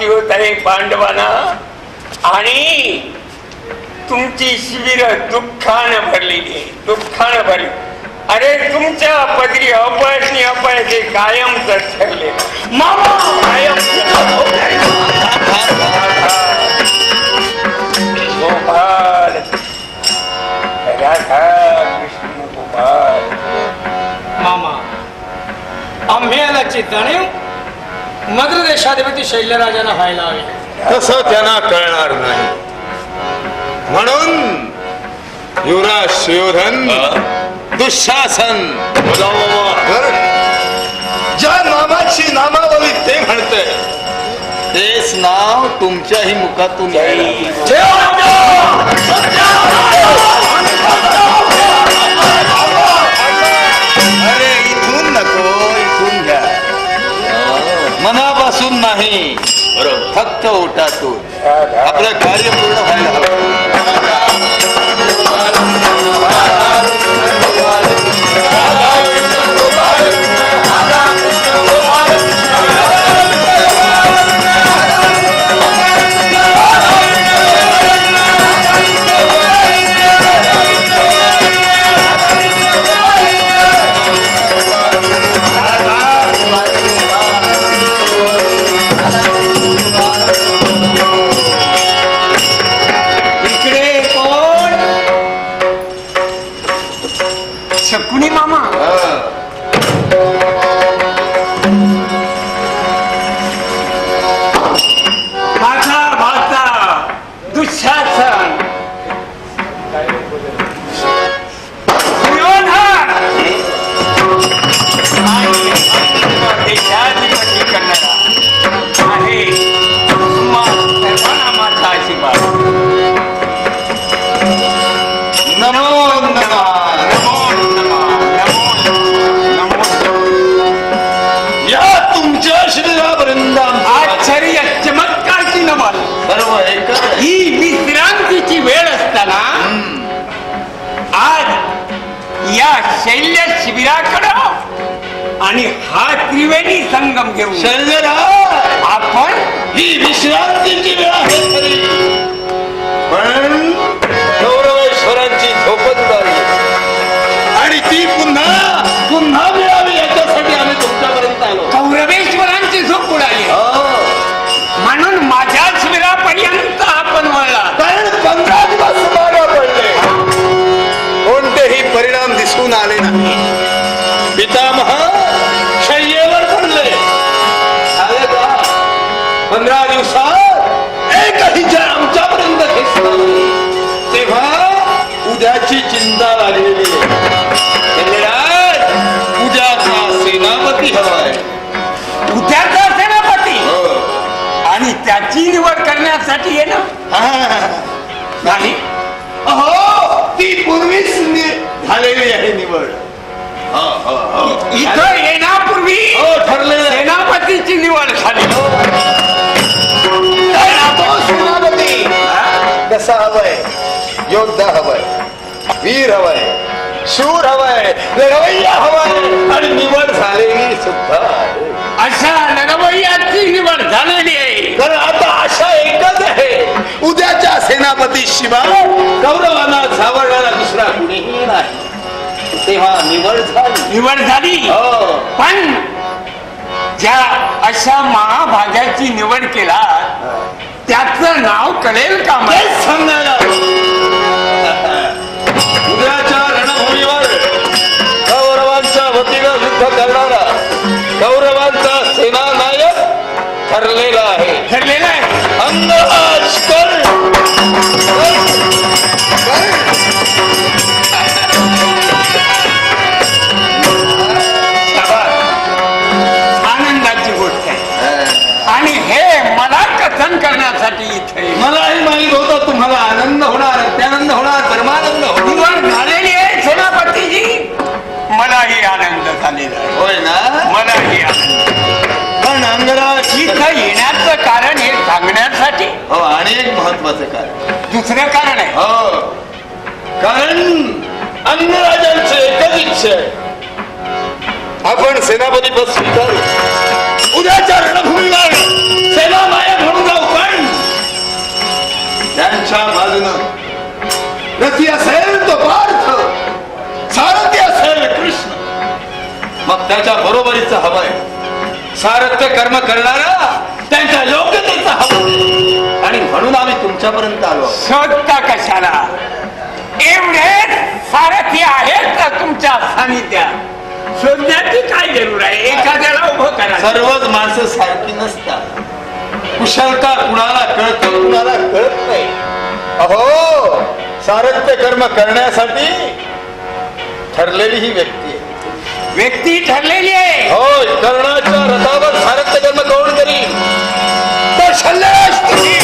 होत आहे पांडवांना आणि तुमची शिबिर दुःखानं भरलेली आहे, दुःखानं भरली. अरे तुमच्या पदरी अपयश अपयश कायमच ठरले मामा, कायम गोपाल राधा कृष्ण गोपाल. मामा, आम्ही याची जाणीव मद्र देशाधिपती शैल्यराजांना व्हायला हवी. तसं त्यांना कळणार नाही म्हणून युवराज सुयोधन, दुःशासन ज्या नामाची नामावली ते म्हणते तेच नाव तुमच्याही मुखातून अरे इथून नको, इथून घ्या, मनापासून नाही, फक्त ओटातून. आपलं कार्य पूर्ण व्हायला हवं. शकुनी मामा, माझा भाचा दुःशासन, देशाधिपती करणारा आहे. सर्वांना माझा आशीर्वाद. नमो नमः. आश्चर्य चमत्कारची नवल ही विश्रांतीची वेळ असताना आज या शैल्य शिबिराकडं आणि हा त्रिवेणी संगम घेऊन आपण ही विश्रांतीची वेळ आहे खरी, पण कौरवेश्वरांची झोपत झाली आणि ती पुन्हा पुन्हा मिळावी याच्यासाठी आम्ही तुमच्यापर्यंत आलो. कौरवेश्वरांची झोप उडाली म्हणून माझ्या शिबिरापर्यंत आपण वळला. कारण 15 दिवस मागे पडले, कोणतेही परिणाम दिसून आले नाही. पितामह शय्येवर पडले. 15 दिवसात एकही जण आमच्यापर्यंत खेचला नाही. तेव्हा उद्याची चिंता लागलेली आहे. उद्याचा सेनापती हवाय. उद्याचा सेनापती आणि त्याची निवड करण्यासाठी ये ना. नाही अहो, ती पूर्वीच झालेली आहे निवड. इथं येण्यापूर्वी ठरलेलं सेनापतीची निवड झाली. सेनापती कसा हवाय? योद्धा हवाय, वीर हवाय, शूर हवाय, लढवय्या हवाय आणि निवड झालेली सुद्धा आहे. अशा लढवय्याची निवड झालेली आहे. तर आता आशा एकच आहे, उद्याच्या सेनापती शिवाय कौरवांना सावरणारा दुसरा कुणीही नाही. तेव्हा निवड झाली. पण ज्या अशा महाभागाची निवड केला त्याचं नाव कळेल का? तेच सांगायला उद्याच्या रणभूमीवर कौरवांच्या वतीनं युद्ध करणारा कौरवांचा सेनानायक ठरलेला आहे. ठरलेला आहे. अंगराज कर. आनंदाची गोष्ट आहे आणि हे मला कथन करण्यासाठी इथे मलाही माहीत होतं तुम्हाला आनंद होणार, अत्यानंद होणार, परमानंद होणार. निवड झालेली आहे सेनापतीजी. मलाही आनंद झालेला आहे. होय ना? मलाही आनंद. पण अंगराज इथं येण्याचं कारण हे सांगण्यासाठी हो, आणि एक महत्वाचं कारण, दुसरं कारण आहे. हो, कारण अंगराजांचे एकच इच्छा आहे, आपण सेनापती पद स्वीकारू. उद्याच्या रणभूमीवर सेनानायक म्हणून त्यांच्या बाजूनं रथी असेल तो पार्थ, सारथी असेल कृष्ण, मग त्याच्या बरोबरीचा हवाय. सारथ्य कर्म करणारा त्यांच्या योग्यतेचा हवा, आणि म्हणून आम्ही तुमच्यापर्यंत आलो. शोधता कशाला? एवढे सारथी आहेत का तुमच्या सानिध्यात? शोधण्याची काय जरूर आहे? एखाद्याला उभं करा. सर्वच माणसं सारखी नसतात. कुशलता कुणाला कळत, कुणाला कळत नाही. अहो, सारथ्य कर्म करण्यासाठी ठरलेली ही व्यक्ती आहे. व्यक्ती ठरलेली आहे. होय, कर्णाच्या रथावर सारथ्य कर्म कोण करील? तर शल्यराज तुम्ही.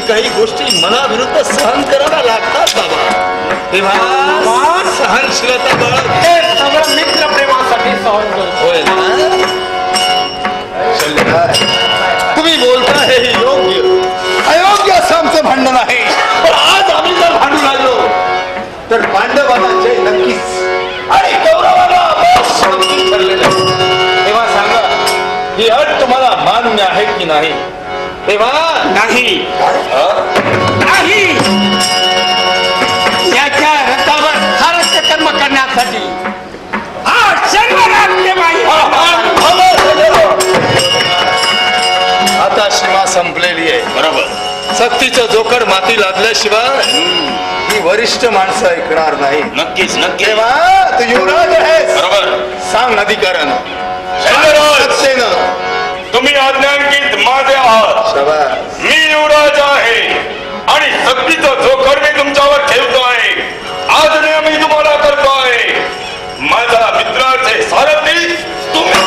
काही गोष्टी मनाविरुद्ध सहन कराव्या लागतात बाबा. तेव्हा सहनशीलता बाळग हे सगळं मित्र प्रेमासाठी सहन करतो. होय ना? शल्यराज, तुम्ही बोलता हे योग्य अयोग्य असं आमचं भांडण आहे. पण आज आम्ही जर भांडू लागलो तर पांडवांना जय नक्कीच आणि कौरवांना अपयश नक्कीच ठरलेलं आहे. तेव्हा सांगा, ही अट तुम्हाला मान्य आहे की नाही? तेव्हा नाही नाही, याच्या रथावर सारथ्य कर्म करण्यासाठी हा शर्मराज्यबाई. आता सीमा संपलेली आहे. बरोबर. सक्तीचं जोखड माती लादल्याशिवाय ही वरिष्ठ माणसं ऐकणार नाही. नक्कीच नक्की. तेव्हा तू युवराज आहेस. बरोबर. सांग अधिकारानं, सत्तेनं. तुम्ही आज्ञांकित माझे आहात. मी युवराज आहे आणि सक्तीचा जोखड मी तुमच्यावर ठेवतोय. आज्ञा मी तुम्हाला करतोय. माझा मित्राचे सारथी तुम्ही.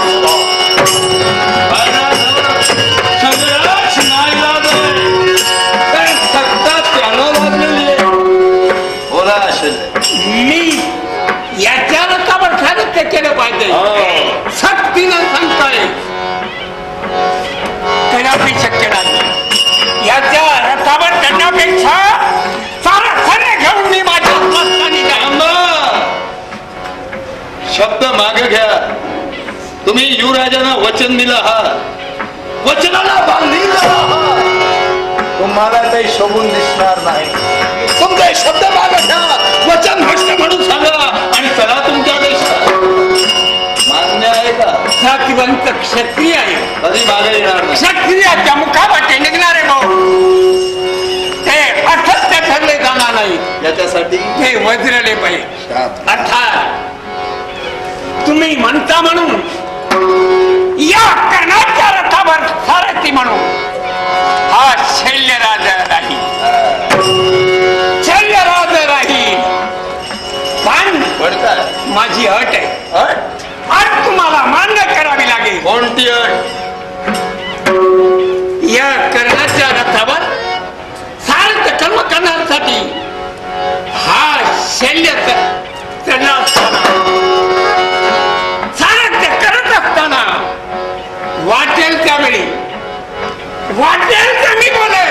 बोला असेल. मी याच्या रथावर सारथ्य केलं पाहिजे. सक्तीनं सांगतोय. कदापि शक्य नाही. याच्या रथावर चढण्यापेक्षा सारथ्याने घेऊन मी माझ्या मस्तानी जाईन. शब्द मागे घ्या. तुम्ही युवराजांना वचन दिलं आहात, वचनाला बांधील आहात. तुम्हाला काही शोभून दिसणार नाही. तुमचे शब्द मागे घ्या, वचन भ्रष्ट म्हणून सांगा आणि चला तुमच्या देशात. मान्य आहे का? जातिवंत क्षत्रिय आहे. कधी मागे येणार नाही. क्षत्रियाच्या मुखावाटे निघणारे भाऊ ते असत्य ठरले जाणार नाही. याच्यासाठी ते वज्रले पाहिजे. अर्थात तुम्ही म्हणता म्हणून या कर्णाच्या रथावर सारथी म्हणून हा शल्यराज राहील. शल्यराज राहील. पण माझी अट आहे. अट तुम्हाला मान्य करावी लागेल. कोणती अट? या कर्णाच्या रथावर सारथ्य कर्म करण्यासाठी हा शल्य चढला असताना, सारथ्य करत असताना वाटेल त्यावेळी, वाटेल ते मी बोले,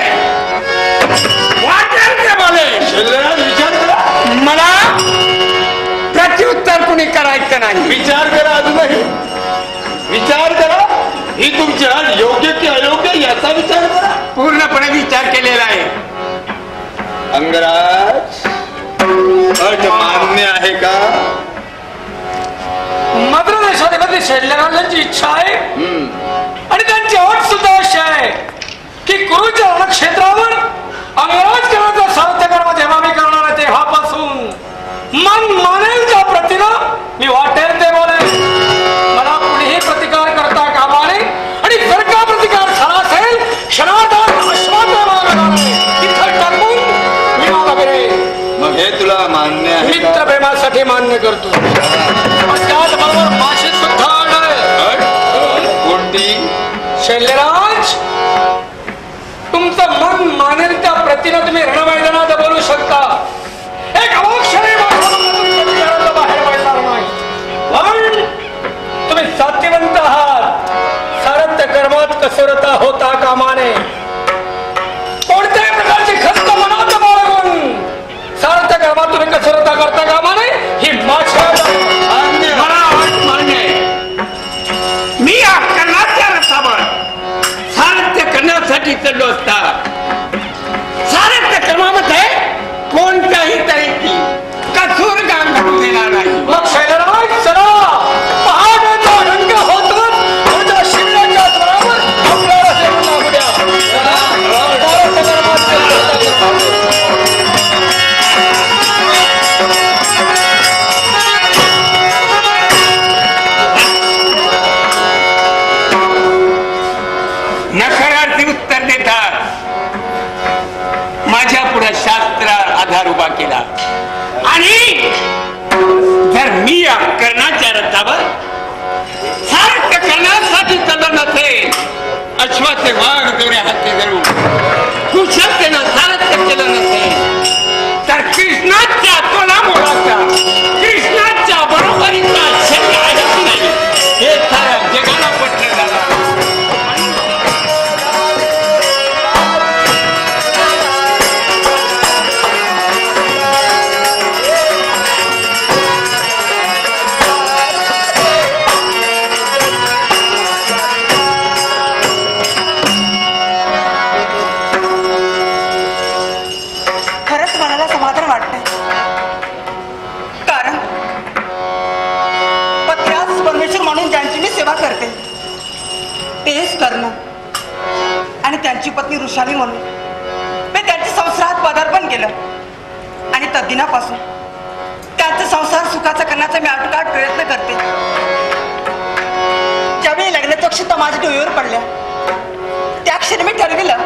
वाटेल ते बोले. विचार करा. मला प्रत्युत्तर कुणी करायचं नाही. विचार करा. अजूनही विचार करा. ही तुमची अट योग्य की अयोग्य याचा विचार केलेला आहे. अंगराज अट मान्य आहे का? मात्र देशाधिपती शैल्यराजांची इच्छा आहे आणि त्यांची अट सुद्धा अशी आहे की कुरुच्या रणक्षेत्रावर अंगराजकराचा सारथ्यकर्म जेव्हा मी करणार आहे तेव्हापासून मन मानेल त्या प्रतीनं मी वाटेल ते बोलेल. मला कुणीही प्रतिकार करता कामा नये आणि जर का प्रतिकार झाला असेल क्षणात तिथं टाकून मी मागा फिरेन. मग हे तुला मान्य आहे का? मित्र प्रेमासाठी मान्य करतो. त्याचबरोबर माशी सुद्धा अट कोणती? शैल्यराज तुमचं मन मानेल त्या प्रतीनं तुम्ही रणमैदानात बोलू शकता. एक अवक्षणी बाहेर पडणार नाही. पण तुम्ही सात्यवंत आहात. सारथ्य कर्मात कसरता होता कामा नये. कोणत्याही प्रकारची खंत मनात बाळगून सारथ्य कर्मात तुम्ही कसरता करता कामा नये. ही माझ्या मला अट मान्य आहे. मी या कर्णाच्या रथावर सारथ्य करण्यासाठी चढलो असता सारथ्य कर्मामध्ये कोणत्याही तऱ्हेची कसूर काम घडू देणार नाही. मग शैलराज चला पहाटेचा रंग होतच तुमच्या शिबिराच्या स्वरावर आपल्याला जेवण लागू द्या. सारथ्य कर्मात नकारार्थी उत्तर देतात. माझ्या पुढे शास्त्र आधार उभा केला आणि जर मी या कर्णाच्या रथावर सारथ्य करण्यासाठी चालत नसेल अश्वाचे वाघ दोऱ्या हाती धरून कुशलतेनं सारथ्य केलं नसेल तर कृष्णाच्या तोलामोलाचा कृष्णाच्या बरोबरीचा शब्द आहे की नाही हे साऱ्या जगाला पटलं झालं. खरंच मनाला समाधान वाटतंय. कारण पत्यास परमेश्वर म्हणून ज्यांची मी सेवा करते तेच कर्ण आणि त्यांची पत्नी ऋषाली म्हणून मी त्यांच्या संसारात पदार्पण केलं आणि तद्दिनापासून त्यांचा संसार सुखाचा करण्याचा मी आटोकाट प्रयत्न करते. ज्यावेळी लग्नाच्या अक्षता माझ्या डोळ्यावर पडल्या त्या क्षणी मी ठरविलं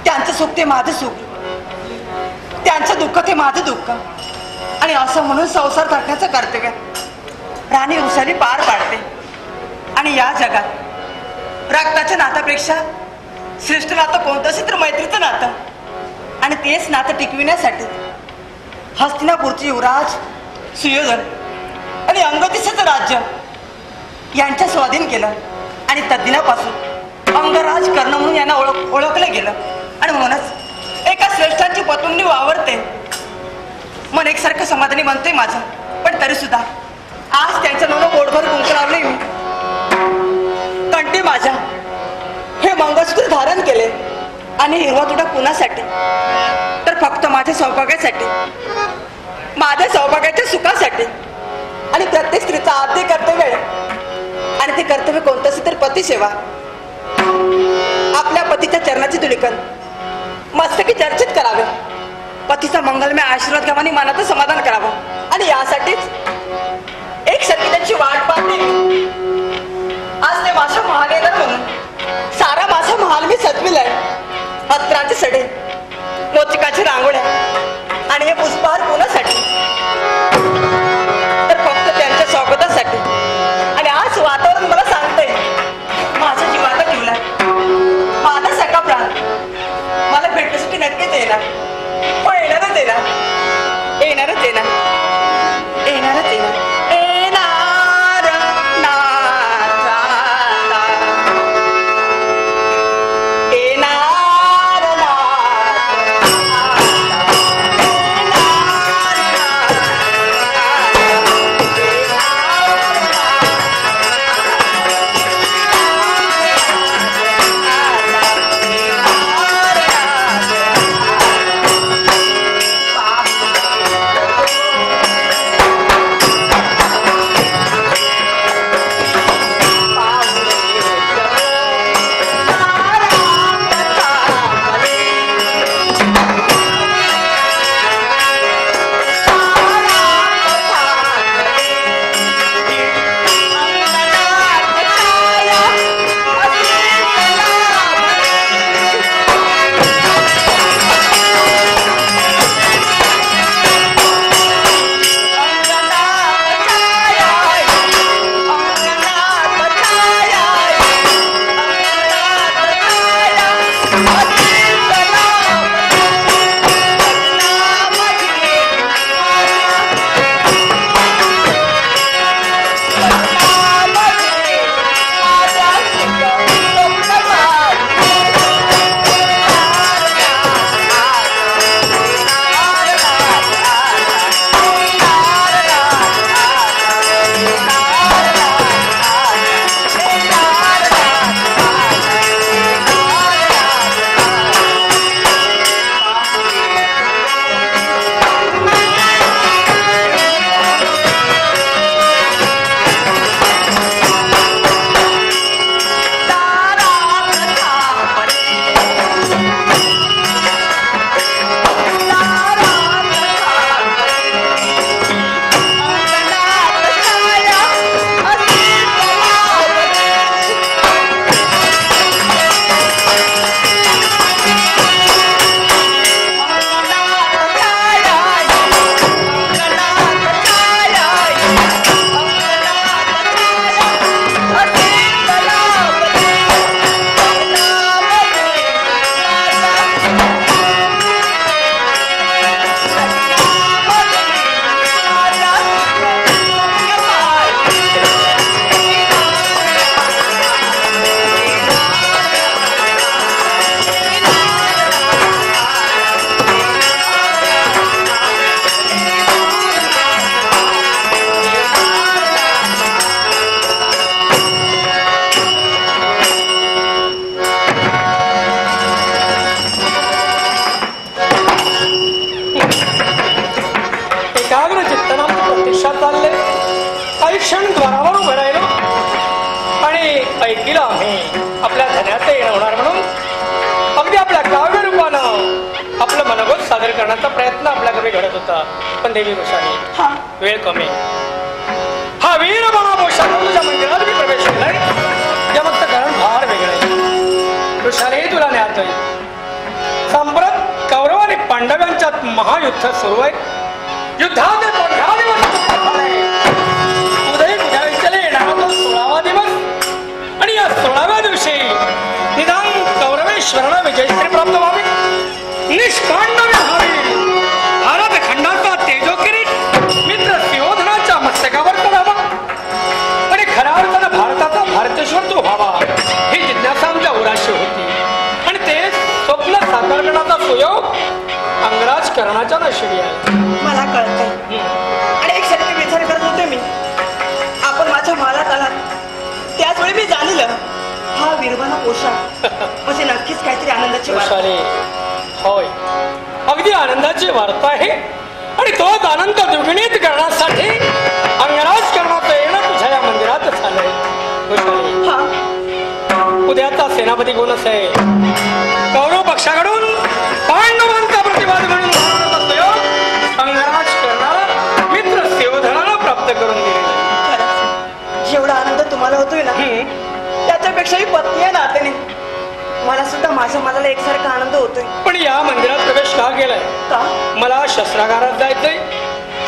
त्यांचं सुख ते माझं सुख, त्यांचं दुःख ते माझं दुःख आणि असं म्हणून संसार राखण्याचं कर्तव्य राणी ऋषाली पार पाडते. आणि या जगात रक्ताच्या नात्यापेक्षा श्रेष्ठ नातं कोणतं असेल तर मैत्रीचं नातं. आणि तेच नातं टिकविण्यासाठी हस्तिनापूरचे युवराज सुयोधन आणि अंगदेशाचं राज्य यांच्या स्वाधीन केलं आणि तद्दिनापासून अंगराज कर्ण म्हणून यांना ओळखलं गेलं. आणि म्हणूनच एका श्रेष्ठांची पत्नी वावरते. मन एकसारखं समाधानी बनते माझं. पण तरी सुद्धा आज त्यांच्या नावानं पोटभर कुंकू लावले मी. कंठी माझ्या हे मंगळसूत्र धारण केले आणि हिरवा तुडा कुणासाठी तर फक्त माझ्या सौभाग्यासाठी, माझ्या सौभाग्याच्या सुखासाठी. आणि प्रत्येक स्त्रीचा आद्य कर्तव्य आहे आणि ते कर्तव्य कोणतं असेल तर पतिसेवा. आपल्या पतीच्या चरणाची धुळीकण मस्तकी चर्चित करावे, पतीचा मंगलमय आशीर्वाद घ्यावा आणि मनाचं समाधान करावं. आणि यासाठीच एक सारखी त्यांची वाट पाहते. आज ते माझा महाल येणार म्हणून सारा माझा महाल मी सजविलाय. पत्राचे सडे, मोतिकाच्या रांगोळ्या आणि हे पुष्पहार कोणासाठी तर फक्त त्यांच्या स्वागतासाठी. आणि आज वातावरण मला सांगतंय माझ्या जीवाचा ठेवला माझा सखा प्राण मला भेटण्यासाठी नक्कीच येणार. हो येणारच येणार, येणारच येणार, येणारच येणार. क्षण द्वारावर उभं राहिलो आणि ऐकिलं आम्ही आपल्या धन्याचं येणं होणार म्हणून अगदी आपल्या काव्य रूपानं आपलं मनोगत सादर करण्याचा प्रयत्न आपल्याकडे घडत होता. पण देवी वृषाली हा वेळ कमी. हा वीरबाणा पोशाख तुझ्या मंदिरात मी प्रवेश केलाय त्यामागचं कारण फार वेगळं आहे. वृषाली तुला न्यायचंय. संप्रत कौरव आणि पांडवांच्यात महायुद्ध सुरू आहे. युद्धात 15 दिवस उदय उद्याविचले येणारा तो 16वा दिवस आणि या 16व्या दिवशी निदान कौरवेश्वराला विजयश्री प्राप्त व्हावी, निष्पांडवे व्हावी, भारत खंडाचा तेजोकिरीट मित्र सुयोधनाच्या मस्तकावर चढावा आणि खऱ्या अर्थानं भारताचा भारतेश्वर तो व्हावा ही जिज्ञासा आमच्या उराशी होती. आणि ते स्वप्न साकार करण्याचा सुयोग अंगराज करण्याच्या नशिबी आहे. मला कळतंय. आणि एक क्षणी विचार करत होते मी, आपण माझ्या मालात आलात त्याचवेळी मी जाणलं हा वीरबाणा पोशाख म्हणजे नक्कीच काहीतरी आनंदाची वार्ता. वृषाली होय, अगदी आनंदाची वार्ता आहे. आणि तोच आनंद द्विगुणित करण्यासाठी अंगराज करण्याचं येणं तुझ्या या मंदिरात झालंय. वृषाली हा उद्याचा सेनापती कोण असे? कौरव पक्षाकडून पांडवांचा प्रतिवाद म्हणून अंगराज करणारा मित्र सुयोधनाला प्राप्त करून दिलेला. खरंच जेवढा आनंद तुम्हाला होतोय ना त्याच्यापेक्षाही पत्नी आहे नात्याने मला सुद्धा माझ्या मनाला एकसारखा आनंद होतोय. पण या मंदिरात प्रवेश का केलाय? का मला शस्त्रागारात जायचंय,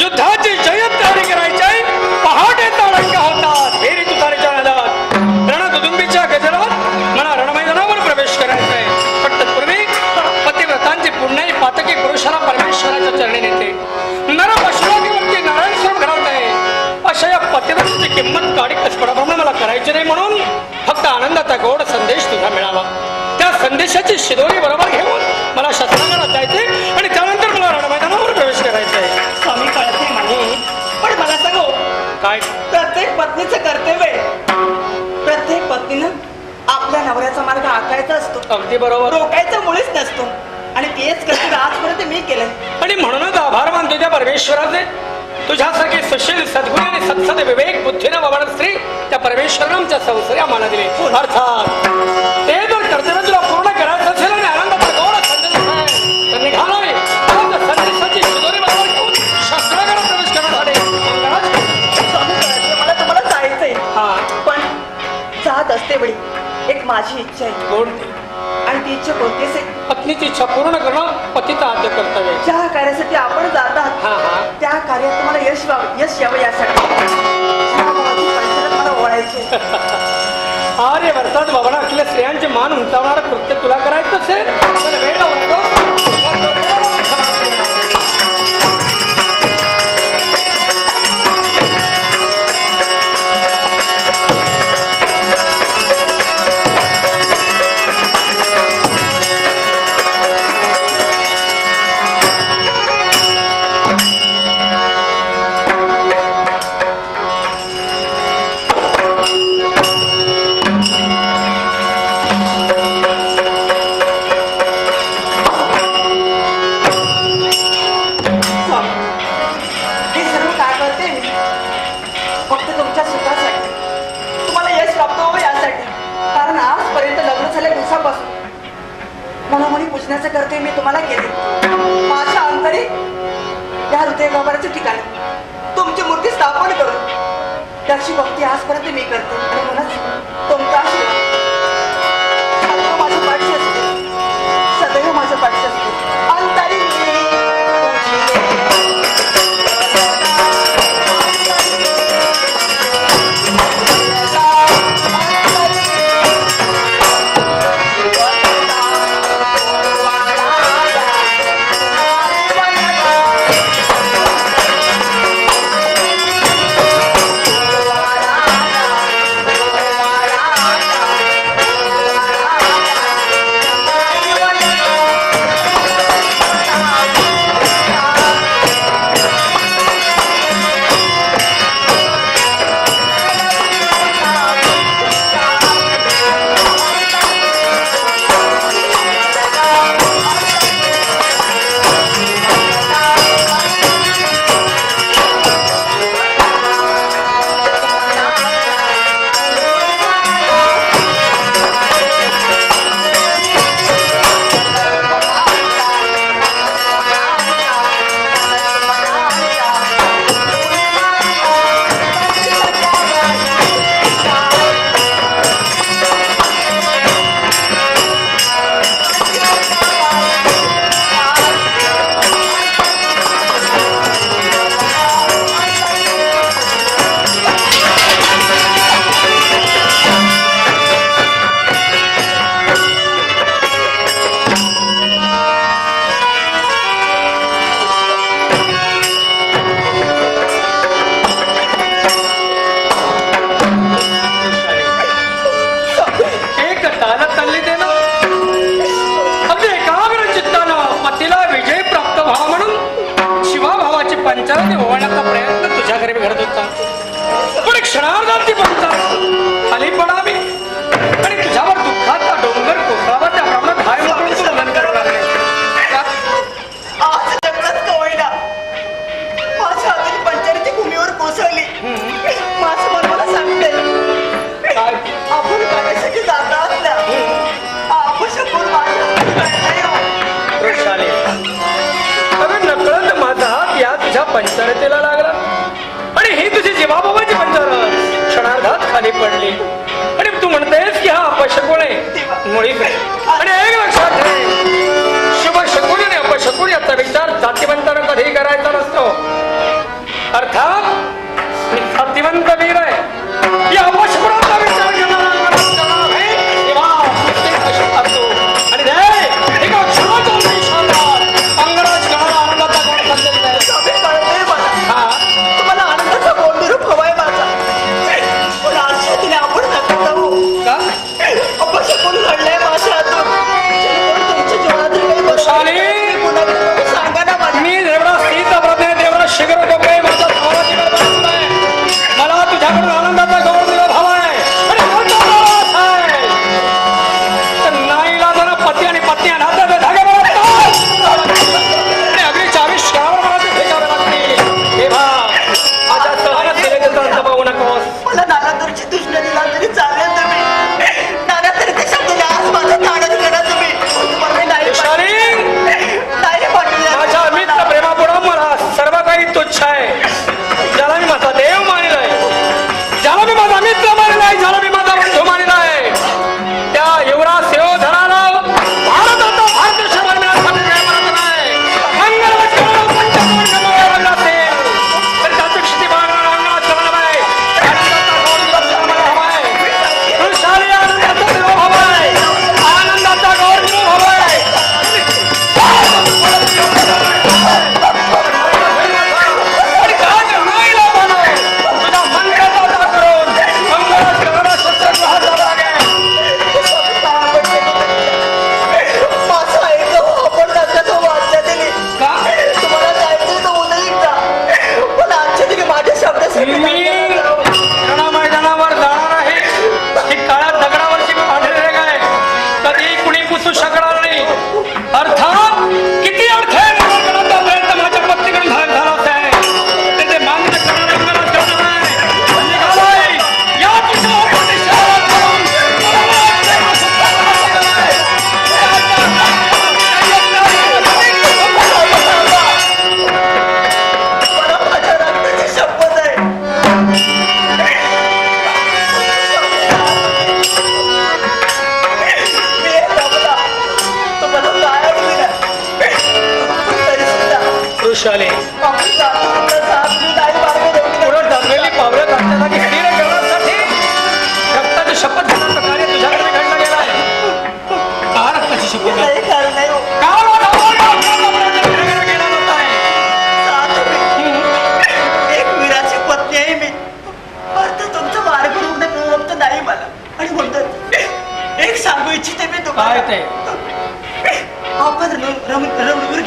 युद्धाची जयत तयारी करायची. पहाटे ताळंका होतात फेरी तुतारीच्या नादात रणदुदुंबीच्या गजरात मला रणमैदानावर प्रवेश करायचाय. पण तत्पूर्वी पतिव्रतांची पुण्याई पातकी पुरुषाला परमेश्वराच्या चरणी नेते नर पशुराजीवरती नारायण स्वरूप घडवत आहे. अशा या पतिव्रताची किंमत काढी कसपडाप्रमाणे मला करायची नाही म्हणून फक्त आनंदाचा गोड संदेश तुझा मिळावा. त्या संदेशाची शिदोरी बरोबर घेऊन मला शस्त्रागारात जायचे आणि त्यानंतर मला रणमैदानावर प्रवेश करायचा आहे. स्वामी कळते मला. पण मला सांगू काय? प्रत्येक पत्नीचं कर्तव्य आहे. प्रत्येक पत्नीनं आपल्या नवऱ्याचा मार्ग आखायचा असतो, अगदी बरोबर. रोकायचा मुळीच नसतो. आणि तेच कर्तव्य आजपर्यंत मी केलंय. आणि म्हणूनच आभार मानतो त्या परमेश्वराचे. तुझ्यासारखी सुशील सद्गुणी आणि सत्सद विवेक बुद्धीनं बाबा स्त्री त्या परमेश्वरानं आमच्या संसारी आम्हाला दिले. अर्थात ते जर कर्तव्य तुला पूर्ण करायचं असेल आणि आनंदाचा गोड संदेश आहे तर निघालाय संदेशाची शिदोरी बरोबर घेऊन शस्त्रागारात प्रवेश करण्यासाठी स्वामी कळते मला तुम्हाला जायचंय. हा पण जात असते वेळी एक माझी इच्छा आहे. कोणती? आणि ती इच्छा कोणती असेल? पत्नीची इच्छा पूर्ण करणं पतीचा आद्य कर्तव्य. ज्या कार्यासाठी आपण जातात हा हा त्या कार्यात तुम्हाला यश यावं यासाठी परिसरात मला ओळायचे. अरे वर्षात बाबांना असलेल्या स्त्रियांचे मान उंचावणारं कृत्य तुला करायचं असेल तर वेळ लावतो. हे सर्व काय करते मी फक्त तुमच्या सुखासाठी, तुम्हाला यश प्राप्त व्हावं यासाठी. कारण आजपर्यंत लग्न झाल्या दिवसापासून मनोमनी पूजण्याचं कर्तव्य मी तुम्हाला केले. माझ्या अंतरी या हृदय गाभाराच्या ठिकाणी तुमची मूर्ती स्थापन करून त्याची भक्ती आजपर्यंत मी करते. आणि म्हणूनच तुमचा आशीर्वाद सदैव माझ्या पाठीशी असते, सदैव माझ्या पाठीशी असते. अंतरी पंचाला ओवाळण्याचा प्रयत्न तुझ्याकडे घडत होता, पण क्षणार्धात ती पंचाल खाली पडावी आणि तुझ्यावर दुःखाचा डोंगर कोसळावा, त्याप्रमाणे हाय म्हणून तू वर्णन करावं लागले. आज जगलाच का होईना माझ्या हाताने पंचायती भूमीवर कोसळली. माझं मन मला सांगते काय आपण करण्यासाठी जात आहात ना, अपशकुन माझ्या हातात नाही हो. वृक्षाले, अगं नकळत माझा हात या तुझ्या पंचारतेला लागला आणि ही तुझी जीवाबाबाची पंचारत क्षणार्धात खाली पडली आणि तू म्हणतेस की हा अपशकुन आहे. मुळीच नाही. आणि एक लक्षात ठेव, शुभ शकुन आणि अपशकुन याचा विचार जातीवंतानं कधीही करायचा नसतो. अर्थात मी जातीवंत वीर आहे, या अपशकुनाचा विचार करणारा आहे तेव्हा असतो. आणि एका क्षणाचा शानदार अंगराज गणाला आनंदाचा गोड संदेश आहे. स्वामी कळतंय मला, हा, तुम्हाला आनंदाचा गोंडूरूप हवाय माझा, पण आरशातीने आपण नका जाऊ. का? अपशकुन घडलंय माझ्या हातून. जेणेकरून तुमच्या जीवनातील काही बदल वृक्षाली, पुन्हा तुम्ही सांगा ना मला. मी देवरा स्थित प्रज्ञ देवरा शिखर डोके माझा भावाची गडबड आहे. मला तुझ्याकडून आनंदाचा गौरव दिला भाव आहे आणि मोठा प्रवास आहे. तर नाईलाजानं पती आणि पत्नी अनाथाचे धागे बाळगतात आणि अगदी 40 क्षणावर मला ते फेकावे लागतील. हे भा, माझ्या सहन दिलेलं दबावू नकोस. मला नानादूरची तुष्ण दिला तरी चालेल तुम्ही. नाना तरी ते शब्द द्या, आज माझं ताडण करा तुम्ही. तुम्हाला नाही वृक्षाली, नाही पाठवलं. माझ्या मित्र प्रेमापुढं मला सर्व काही तुच्छ आहे. ज्याला मी माझा देव मानिलाय, ज्याला मी माझा मित्र मानिलाय, ज्याला मी माझा बंधू मानिलाय, त्या युवराज सेवधराला भारताचा भारतीय शहर मिळण्यासाठी काय म्हणत नाही. मंगलवत करून पंचकोण कमवायला लागला असेल तर त्याची क्षिती बाळगणारा अंगणात चलन आहे. आनंदाचा गौरव दिवस आम्हाला हवा आहे. वृक्षाली, आनंदाचा दिवस हवा आहे. आनंदाचा गौरव दिवस हवा आहे. आणि काय नाईला बनव तुझ्या मंगलाचा दाग करून मंगळात करणारा शस्त्रग्रहाचा दाग आहे. माझं ऐकलं आपण नका वाचा दिली. का? तुम्हाला जायचं तर उद्या एकदा, पण आजच्या दिवशी माझ्या शब्दासाठी मी रणा मैदानावर जाणार आहे. ही काळ्या दगडावरची पांढरी रेघ आहे, कधी कुणी पुसू शकणार नाही. अर्थात किती अर्थ आहे निर्माण करण्याचा प्रयत्न माझ्या पत्नीकडून झालाच आहे. त्याचे मान्य करणारा अंगणात ठेवणार आहे. निघालोय या तुझ्या उपदेशाला करून मला माझ्या रक्ताची शपथ आहे. मी हे जमला, तुम्हाला काय दिलं, तरी सुद्धा वृषाले, आपली जातीला साथ मी नाही मार्ग देऊ दिला. पुढे जमलेली पावलं घातल्या जागी स्थिर करण्यासाठी रक्ताची शपथ घेण्याचं कार्य तुझ्याकडे घडलं गेलं आहे. का रक्ताची शपथ? नाही खरं नाही हो. का प्रयत्न केला जात आहे? साथ मी. एक वीराची पत्नी आहे मी. आता तुमचं मार्ग रुग्ण मिळवत नाही मला. आणि म्हणतात एक सांगू इच्छिते मी काय तुम्हाला, ते? आपण रणवीर